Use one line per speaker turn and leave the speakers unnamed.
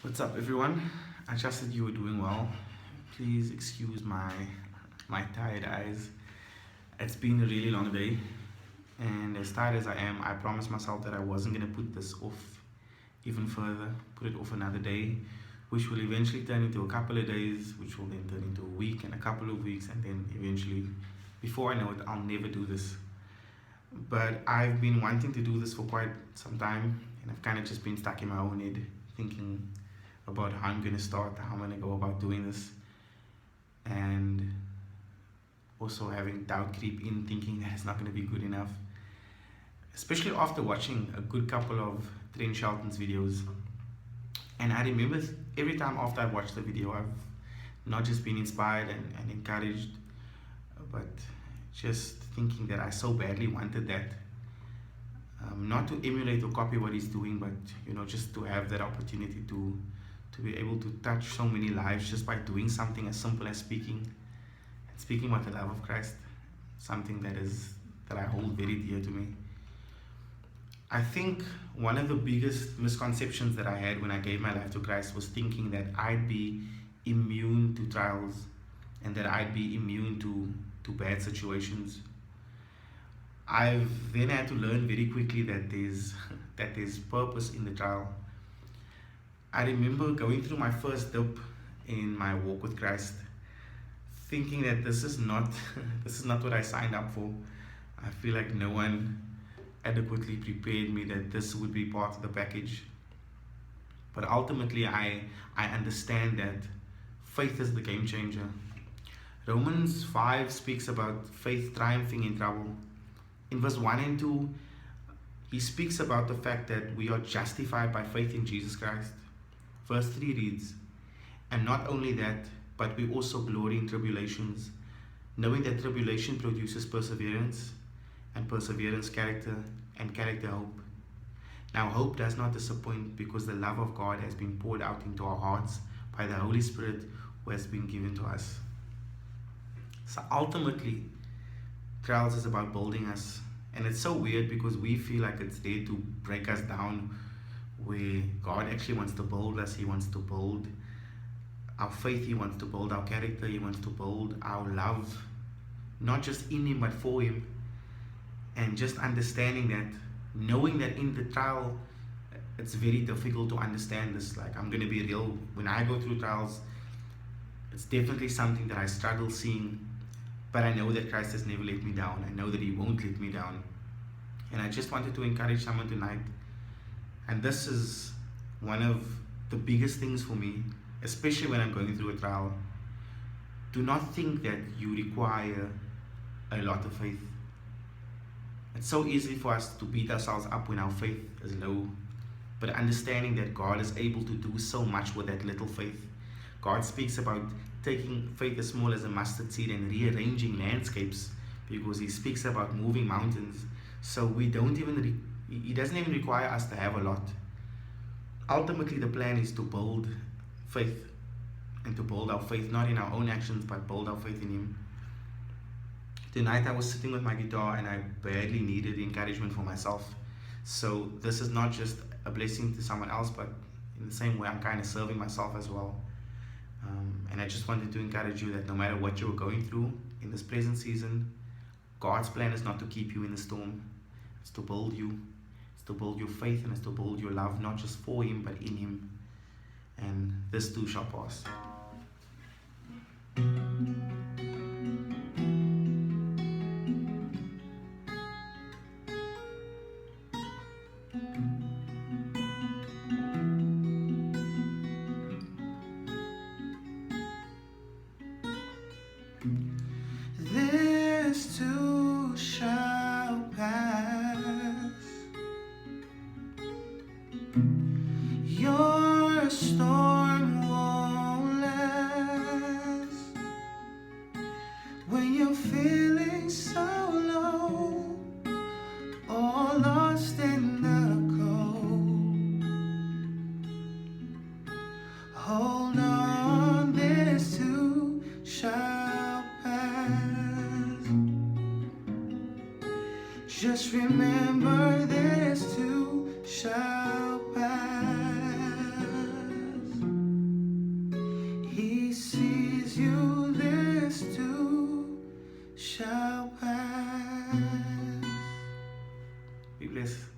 What's up, everyone? I trust that you are doing well. Please excuse my tired eyes. It's been a really long day, and as tired as I am, I promised myself that I wasn't gonna put this off even further, put it off another day, which will eventually turn into a couple of days, which will then turn into a week and a couple of weeks, and then eventually, before I know it, I'll never do this. But I've been wanting to do this for quite some time, and I've kind of just been stuck in my own head, thinking about how I'm going to start, how I'm going to go about doing this, and also having doubt creep in, thinking that it's not going to be good enough, especially after watching a good couple of Trent Shelton's videos. And I remember every time after I watched the video, I've not just been inspired and encouraged, but just thinking that I so badly wanted that. Not to emulate or copy what he's doing, but just to have that opportunity to be able to touch so many lives just by doing something as simple as speaking about the love of Christ, something that I hold very dear to me. I think one of the biggest misconceptions that I had when I gave my life to Christ was thinking that I'd be immune to trials and that I'd be immune to bad situations. I've then had to learn very quickly that there's purpose in the trial. I remember going through my first dip in my walk with Christ, thinking that this is not this is not what I signed up for. I feel like no one adequately prepared me that this would be part of the package. But ultimately, I understand that faith is the game changer. Romans 5 speaks about faith triumphing in trouble. In verse 1 and 2, he speaks about the fact that we are justified by faith in Jesus Christ. Verse 3 reads, "And not only that, but we also glory in tribulations, knowing that tribulation produces perseverance, and perseverance character, and character hope. Now hope does not disappoint, because the love of God has been poured out into our hearts by the Holy Spirit who has been given to us." So ultimately, trials is about building us. And it's so weird because we feel like it's there to break us down, where God actually wants to build us. He wants to build our faith, He wants to build our character, He wants to build our love, not just in Him but for Him. And just understanding that, knowing that in the trial, it's very difficult to understand this. Like, I'm going to be real, when I go through trials, it's definitely something that I struggle seeing, but I know that Christ has never let me down. I know that He won't let me down. And I just wanted to encourage someone tonight. And this is one of the biggest things for me, especially when I'm going through a trial. Do not think that you require a lot of faith. It's so easy for us to beat ourselves up when our faith is low. But understanding that God is able to do so much with that little faith. God speaks about taking faith as small as a mustard seed and rearranging landscapes, because He speaks about moving mountains. So He doesn't even require us to have a lot. Ultimately, the plan is to build faith, and to build our faith not in our own actions, but build our faith in Him. Tonight I was sitting with my guitar and I badly needed encouragement for myself. So this is not just a blessing to someone else, but in the same way I'm kind of serving myself as well. And I just wanted to encourage you that no matter what you're going through in this present season, God's plan is not to keep you in the storm. It's to build you. It's to build your faith, and it's to build your love, not just for Him, but in Him. And this too shall pass. This too shall pass. Your storm won't last. When you're feeling so low, all lost in the cold, hold on, this too shall pass. Just remember, this too shall pass. Be blessed.